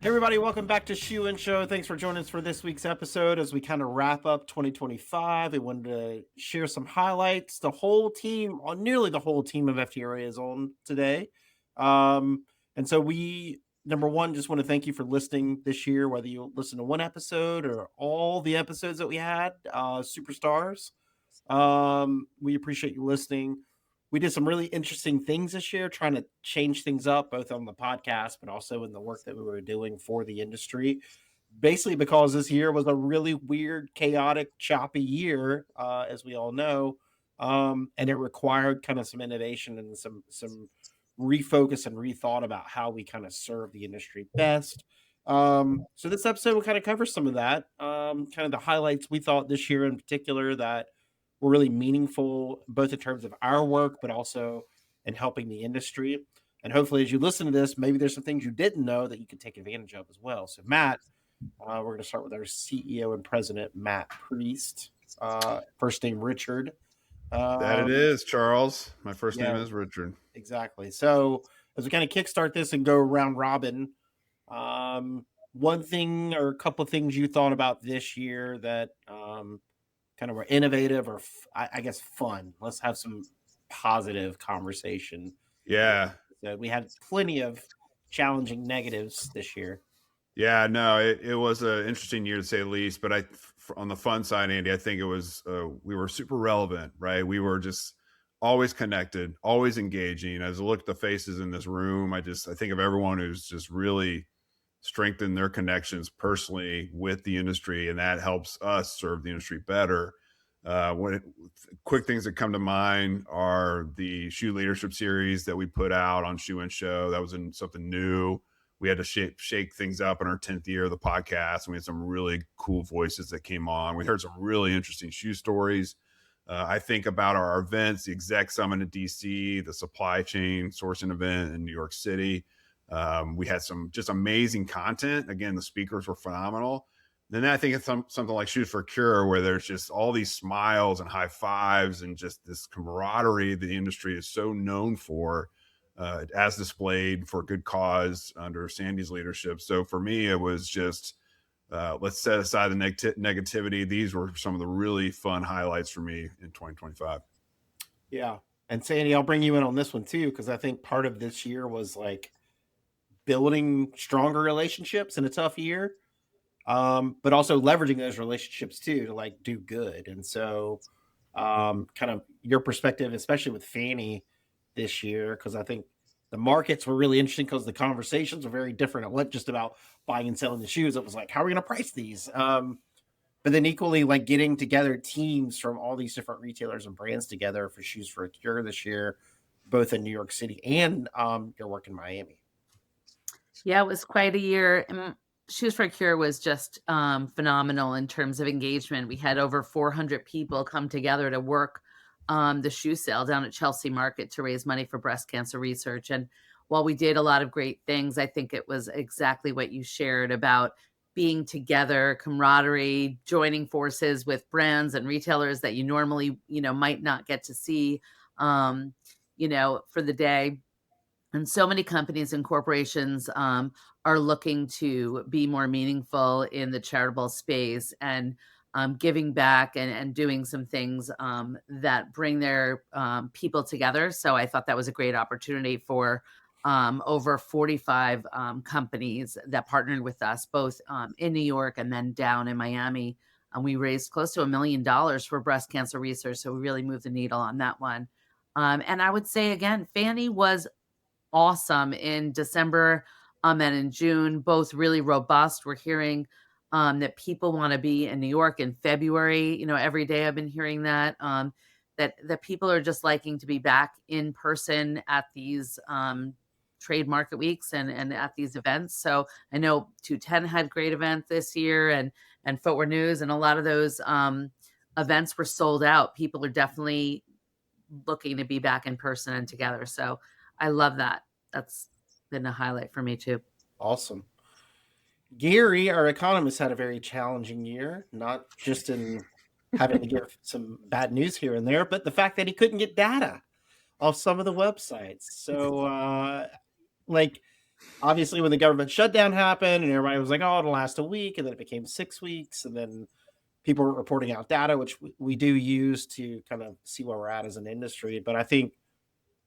Hey everybody, welcome back to Shoe and Show. Thanks for joining us for this week's episode as we kind of wrap up 2025. We wanted to share some highlights. The whole team, or nearly the whole team of FDRA is on today. And so we, number one, just want to thank you for listening this year, whether you listen to one episode or all the episodes that we had, superstars. We appreciate you listening. We did some really interesting things this year, trying to change things up, both on the podcast, but also in the work that we were doing for the industry. Basically, because this year was a really weird, chaotic, choppy year, as we all know, and it required kind of some innovation and some refocus and rethought about how we kind of serve the industry best. So this episode will kind of cover some of that, kind of the highlights we thought this year in particular that were really meaningful, both in terms of our work, but also in helping the industry. And hopefully, as you listen to this, maybe there's some things you didn't know that you can take advantage of as well. So, Matt, we're going to start with our CEO and president, Matt Priest. First name Richard. That it is, Charles. My first name is Richard. Exactly. So, as we kind of kickstart this and go round robin, one thing or a couple of things you thought about this year that kind of were innovative or I guess fun. Let's have some positive conversation. Yeah. We had plenty of challenging negatives this year. Yeah, no, it was an interesting year to say the least. But on the fun side, Andy, I think it was we were super relevant, right? We were just always connected, always engaging. As I look at the faces in this room, I think of everyone who's just really strengthen their connections personally with the industry, and that helps us serve the industry better. Quick things that come to mind are the shoe leadership series that we put out on Shoe and Show. That was something new. We had to shake things up in our 10th year of the podcast, and we had some really cool voices that came on. We heard some really interesting shoe stories. I think about our events, the Exec Summit in DC, the supply chain sourcing event in New York City. We had some just amazing content. Again, the speakers were phenomenal. Then I think it's something like Shoes for a Cure, where there's just all these smiles and high fives and just this camaraderie the industry is so known for, as displayed for good cause under Sandi's leadership. So for me, it was just, let's set aside the negativity. These were some of the really fun highlights for me in 2025. Yeah. And Sandi, I'll bring you in on this one too, because I think part of this year was like building stronger relationships in a tough year, but also leveraging those relationships too to like do good. And so kind of your perspective, especially with Fanny this year, because I think the markets were really interesting because the conversations were very different. It wasn't just about buying and selling the shoes. It was like, how are we going to price these? But then equally like getting together teams from all these different retailers and brands together for Shoes for a Cure this year, both in New York City and your work in Miami. Yeah, it was quite a year. Shoes for a Cure was just phenomenal in terms of engagement. We had over 400 people come together to work the shoe sale down at Chelsea Market to raise money for breast cancer research. And while we did a lot of great things, I think it was exactly what you shared about being together, camaraderie, joining forces with brands and retailers that you normally, might not get to see, for the day. And so many companies and corporations are looking to be more meaningful in the charitable space and giving back and doing some things that bring their people together. So I thought that was a great opportunity for over 45 companies that partnered with us, both in New York and then down in Miami. And we raised close to $1 million for breast cancer research. So we really moved the needle on that one. And I would say, again, Fanny was awesome in December and in June, both really robust. We're hearing that people want to be in New York in February. Every day I've been hearing that, that people are just liking to be back in person at these trade market weeks and at these events. So I know 210 had great events this year and Footwear News, and a lot of those events were sold out. People are definitely looking to be back in person and together. So I love that. That's been a highlight for me too. Awesome. Gary, our economist, had a very challenging year, not just in having to give some bad news here and there, but the fact that he couldn't get data off some of the websites. So, obviously when the government shutdown happened and everybody was like, oh, it'll last a week, and then it became 6 weeks, and then people were reporting out data, which we do use to kind of see where we're at as an industry. But I think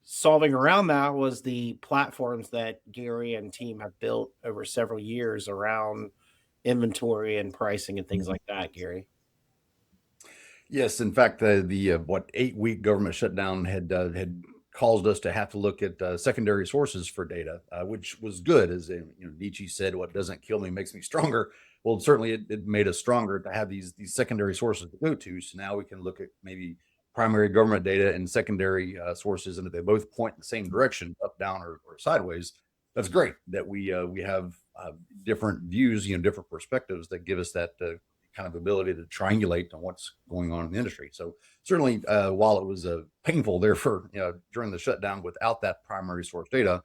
solving around that was the platforms that Gary and team have built over several years around inventory and pricing and things like that, Gary. Yes, in fact, the 8-week government shutdown had caused us to have to look at secondary sources for data, which was good. As Nietzsche said, "What doesn't kill me makes me stronger." Well, certainly it made us stronger to have these secondary sources to go to. So now we can look at maybe primary government data and secondary sources, and if they both point in the same direction, up, down, or sideways, that's great. That we have different views, different perspectives that give us that kind of ability to triangulate on what's going on in the industry. So certainly, while it was painful there for during the shutdown without that primary source data,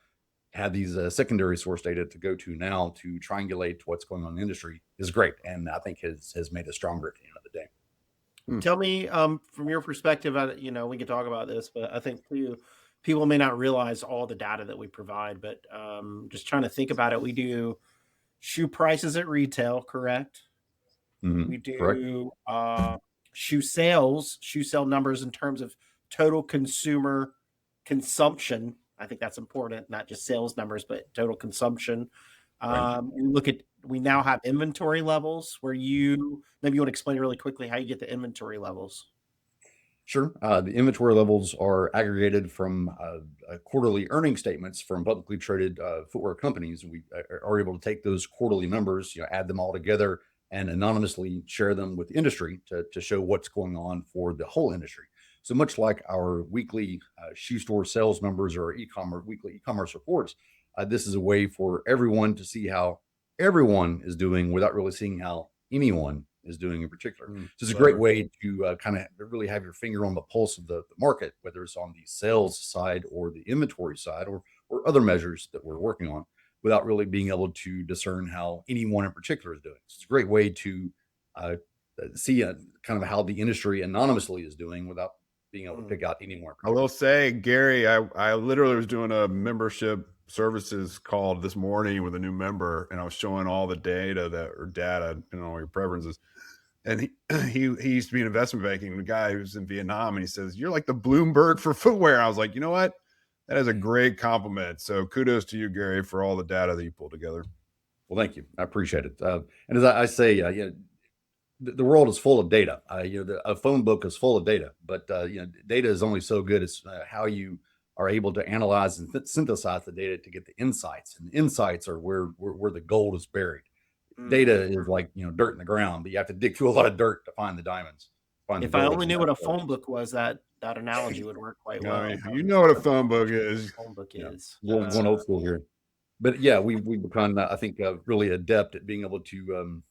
have these secondary source data to go to now to triangulate what's going on in the industry is great, and I think has made us stronger at the end of the day. Tell me, from your perspective, we can talk about this, but I think too, people may not realize all the data that we provide, but just trying to think about it, we do shoe prices at retail, correct? Mm-hmm. We do shoe sale numbers in terms of total consumer consumption. I think that's important, not just sales numbers, but total consumption. Right. We now have inventory levels where maybe you want to explain really quickly how you get the inventory levels. Sure. The inventory levels are aggregated from quarterly earning statements from publicly traded footwear companies. We are able to take those quarterly numbers, add them all together, and anonymously share them with the industry to show what's going on for the whole industry. So much like our weekly shoe store sales numbers or weekly e-commerce reports, this is a way for everyone to see how everyone is doing without really seeing how anyone is doing in particular. So it's a great way to kind of really have your finger on the pulse of the market, whether it's on the sales side or the inventory side or other measures that we're working on, without really being able to discern how anyone in particular is doing. So it's a great way to see kind of how the industry anonymously is doing without being able to pick out anyone. I will say, Gary, I literally was doing a membership services call this morning with a new member, and I was showing all the data, depending on your preferences. And he used to be in investment banking, the guy who's in Vietnam, and he says, "You're like the Bloomberg for footwear." I was like, you know what? That is a great compliment. So kudos to you, Gary, for all the data that you pulled together. Well, thank you. I appreciate it. And as I say, the world is full of data. A phone book is full of data, but data is only so good as how you are able to analyze and synthesize the data to get the insights. And the insights are where the gold is buried. Data is like dirt in the ground, but you have to dig through a lot of dirt to find the diamonds. If I only knew what a phone book was, that analogy would work quite well. You know what a phone book is. Phone book is one old school here, but we've become I think really adept at being able to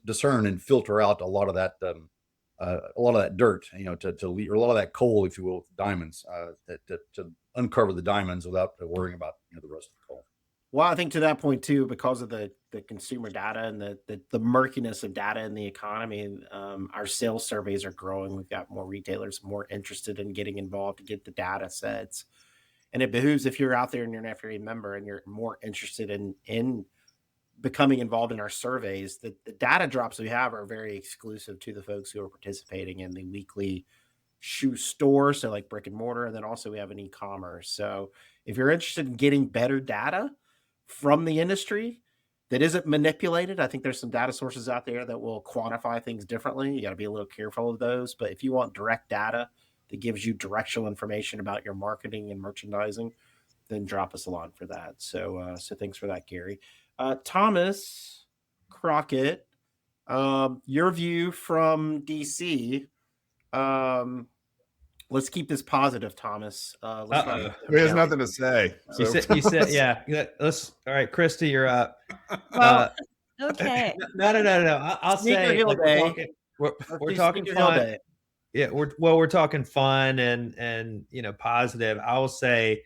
discern and filter out a lot of that dirt, to leave, or a lot of that coal, if you will, diamonds, to uncover the diamonds without worrying about the rest of the coal. Well, I think to that point too, because of the consumer data and the murkiness of data in the economy, our sales surveys are growing. We've got more retailers more interested in getting involved to get the data sets. And it behooves, if you're out there and you're an FDRA member and you're more interested in becoming involved in our surveys, the data drops we have are very exclusive to the folks who are participating in the weekly shoe store. So like brick and mortar. And then also we have an e-commerce. So if you're interested in getting better data from the industry that isn't manipulated, I think there's some data sources out there that will quantify things differently. You got to be a little careful of those. But if you want direct data that gives you directional information about your marketing and merchandising, then drop us a line for that. So thanks for that, Gary. Thomas Crockett, your view from DC. Let's keep this positive, Thomas. He has nothing to say. So. You said, yeah. Let's. All right, Christie, you're up. Okay. No. I'll say we're talking fun. Yeah, we're talking fun and positive. I will say,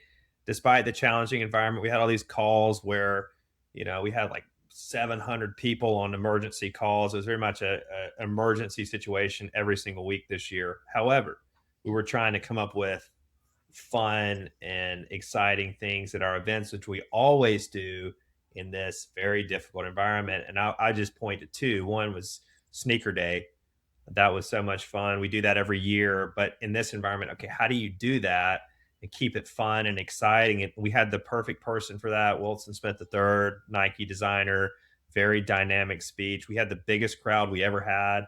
despite the challenging environment, we had all these calls where we had like 700 people on emergency calls. It was very much an emergency situation every single week this year. However, we were trying to come up with fun and exciting things at our events, which we always do in this very difficult environment. And I just point to two. One was Sneaker Day. That was so much fun. We do that every year, but in this environment, okay, how do you do that and keep it fun and exciting? And we had the perfect person for that, Wilson Smith III, Nike designer, very dynamic speech. We had the biggest crowd we ever had.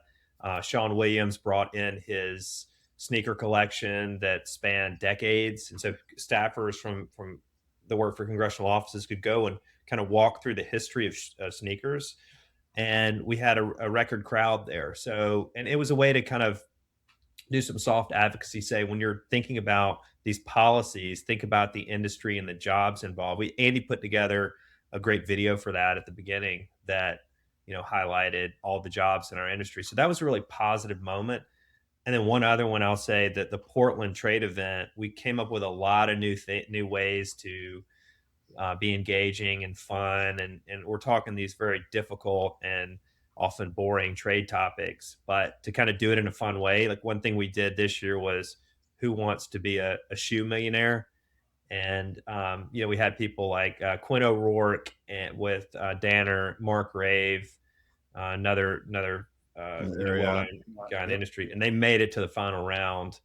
Sean Williams brought in his sneaker collection that spanned decades, and so staffers from the work for congressional offices could go and kind of walk through the history of sneakers. And we had a record crowd there. So, and it was a way to kind of do some soft advocacy, say, when you're thinking about these policies, think about the industry and the jobs involved. Andy put together a great video for that at the beginning that, highlighted all the jobs in our industry. So that was a really positive moment. And then one other one, I'll say that the Portland trade event, we came up with a lot of new ways to be engaging and fun. And we're talking these very difficult and often boring trade topics, but to kind of do it in a fun way. Like one thing we did this year was who wants to be a shoe millionaire? And, we had people like Quinn O'Rourke and with Danner, Mark Rave, another well-known guy in the industry, and they made it to the final round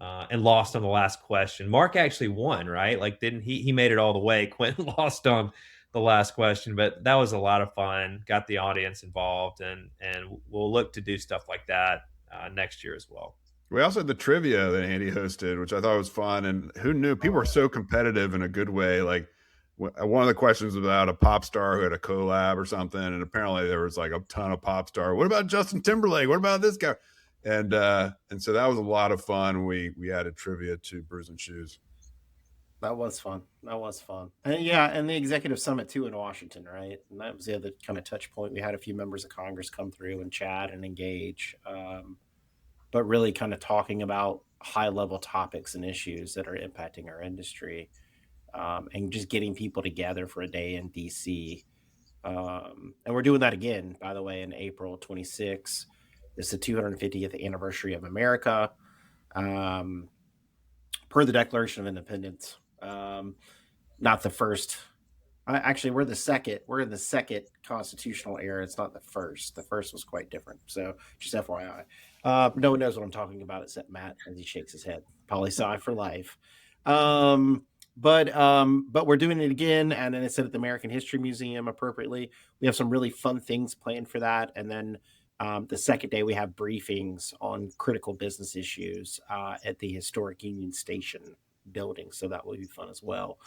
and lost on the last question. Mark actually won, right? Like, didn't he made it all the way. Quinn lost on the last question, but that was a lot of fun, got the audience involved, and we'll look to do stuff like that next year as well. We also had the trivia that Andy hosted, which I thought was fun. And who knew? People were so competitive in a good way. Like one of the questions was about a pop star who had a collab or something. And apparently there was like a ton of pop star. What about Justin Timberlake? What about this guy? And so that was a lot of fun. We added trivia to Brews and Shoes. That was fun. And and the executive summit too in Washington, right? And that was the other kind of touch point. We had a few members of Congress come through and chat and engage. But really kind of talking about high level topics and issues that are impacting our industry, and just getting people together for a day in DC. And we're doing that again, by the way, in April 26th. It's the 250th anniversary of America, per the Declaration of Independence. Not the first. Actually, we're in the second constitutional era. It's not the first. The first was quite different. So just FYI. No one knows what I'm talking about except Matt as he shakes his head. Poli-sci for life. But we're doing it again, and then it's at the American History Museum appropriately. We have some really fun things planned for that, and then the second day we have briefings on critical business issues at the historic Union Station building. So that will be fun as well.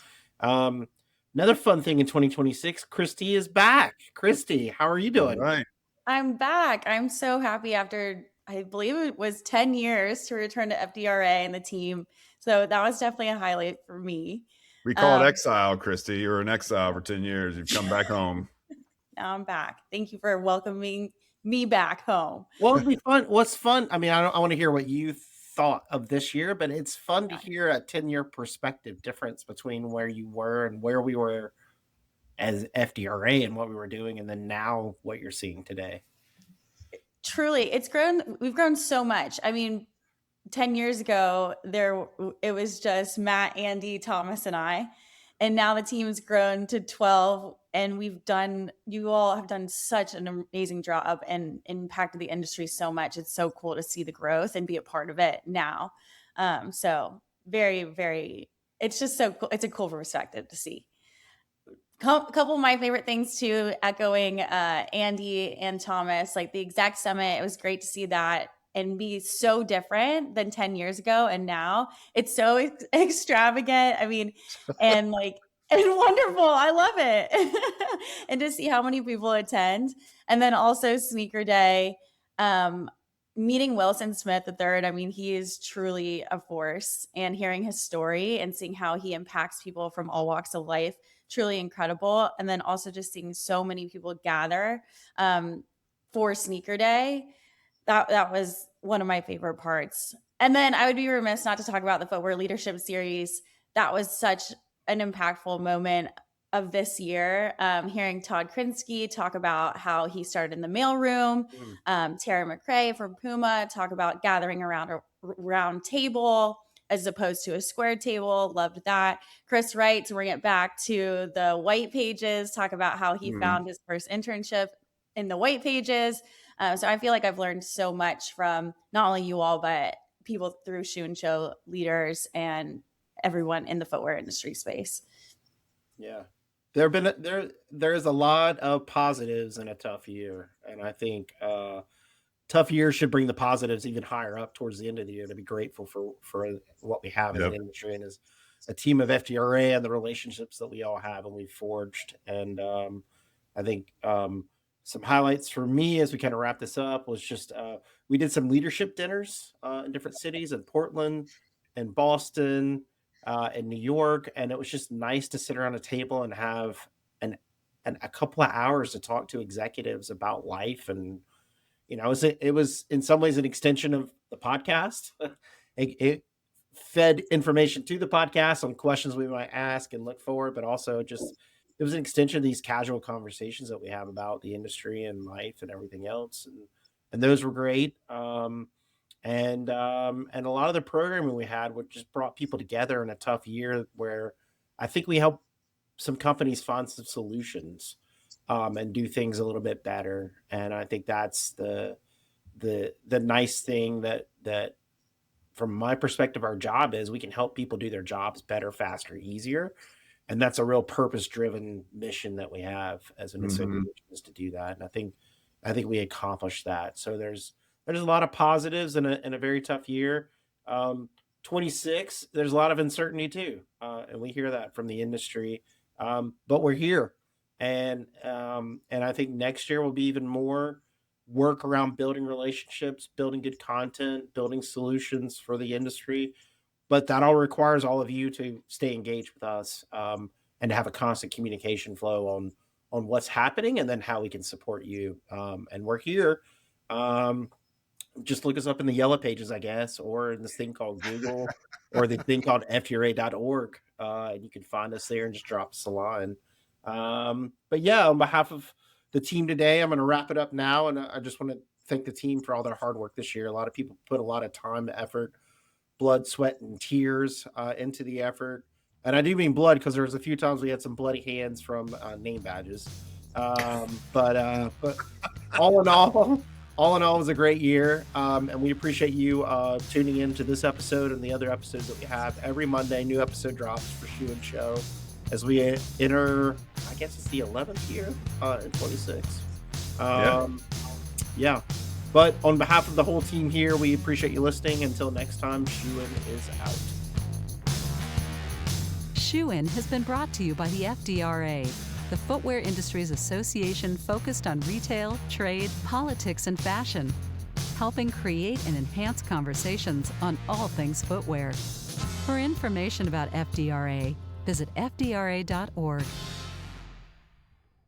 Another fun thing in 2026, Christie is back. Christie, how are you doing? All right. I'm back. I'm so happy after, I believe it was 10 years to return to FDRA and the team. So that was definitely a highlight for me. We call it exile, Christie. You were in exile for 10 years. You've come back home. Now I'm back. Thank you for welcoming me back home. What would be fun? What's fun? I mean, I want to hear what you thought of this year, but it's fun to hear a 10-year perspective difference between where you were and where we were as FDRA and what we were doing, and then now what you're seeing today. Truly, we've grown so much. I mean, 10 years ago, it was just Matt, Andy, Thomas, and I. And now the team's grown to 12, and you all have done such an amazing job and impacted the industry so much. It's so cool to see the growth and be a part of it now. So very, very, it's just so cool. It's a cool perspective to see. Couple of my favorite things too, echoing Andy and Thomas, like the exec summit. It was great to see that and be so different than 10 years ago. And now it's so extravagant. I mean, and wonderful. I love it. And to see how many people attend. And then also Sneaker Day, meeting Wilson Smith III. I mean, he is truly a force, and hearing his story and seeing how he impacts people from all walks of life, truly incredible. And then also just seeing so many people gather for Sneaker Day. That was one of my favorite parts. And then I would be remiss not to talk about the Footwear Leadership Series. That was such an impactful moment of this year. Hearing Todd Christie talk about how he started in the mailroom, Tara McRae from Puma talk about gathering around a round table, as opposed to a square table. Loved that. Chris Wright, to bring it back to the white pages, talk about how he found his first internship in the white pages. So I feel like I've learned so much from not only you all, but people through Shoe and Show, leaders, and everyone in the footwear industry space. Yeah. There's a lot of positives in a tough year. And I think tough years should bring the positives even higher up towards the end of the year, to be grateful for what we have as an industry and as a team of FDRA and the relationships that we all have and we've forged. And I think some highlights for me as we kind of wrap this up was just we did some leadership dinners in different cities, in Portland and Boston, in New York, and it was just nice to sit around a table and have a couple of hours to talk to executives about life. And it was in some ways an extension of the podcast. It fed information to the podcast on questions we might ask and look forward, but also just it was an extension of these casual conversations that we have about the industry and life and everything else, and those were great. And a lot of the programming we had just brought people together in a tough year where I think we helped some companies find some solutions and do things a little bit better. And I think that's the nice thing that from my perspective, our job is we can help people do their jobs better, faster, easier. And that's a real purpose-driven mission that we have as an association, is to do that. And I think we accomplished that. So there's a lot of positives in a very tough year. 26, there's a lot of uncertainty too. And we hear that from the industry. But we're here. And I think next year will be even more work around building relationships, building good content, building solutions for the industry. But that all requires all of you to stay engaged with us and to have a constant communication flow on what's happening and then how we can support you. And we're here. Just look us up in the yellow pages, I guess, or in this thing called Google or the thing called FDRA.org. And you can find us there and just drop us a line. But yeah, on behalf of the team today, I'm going to wrap it up now. And I just want to thank the team for all their hard work this year. A lot of people put a lot of time, effort, blood, sweat, and tears into the effort. And I do mean blood, because there was a few times we had some bloody hands from name badges. But all in all, it was a great year. And we appreciate you tuning in to this episode and the other episodes that we have. Every Monday, new episode drops for Shoe and Show as we enter, I guess it's the 11th year in 26. Yeah. But on behalf of the whole team here, we appreciate you listening. Until next time, Shoein is out. Shoein has been brought to you by the FDRA, the Footwear Industries Association focused on retail, trade, politics, and fashion, helping create and enhance conversations on all things footwear. For information about FDRA, visit FDRA.org.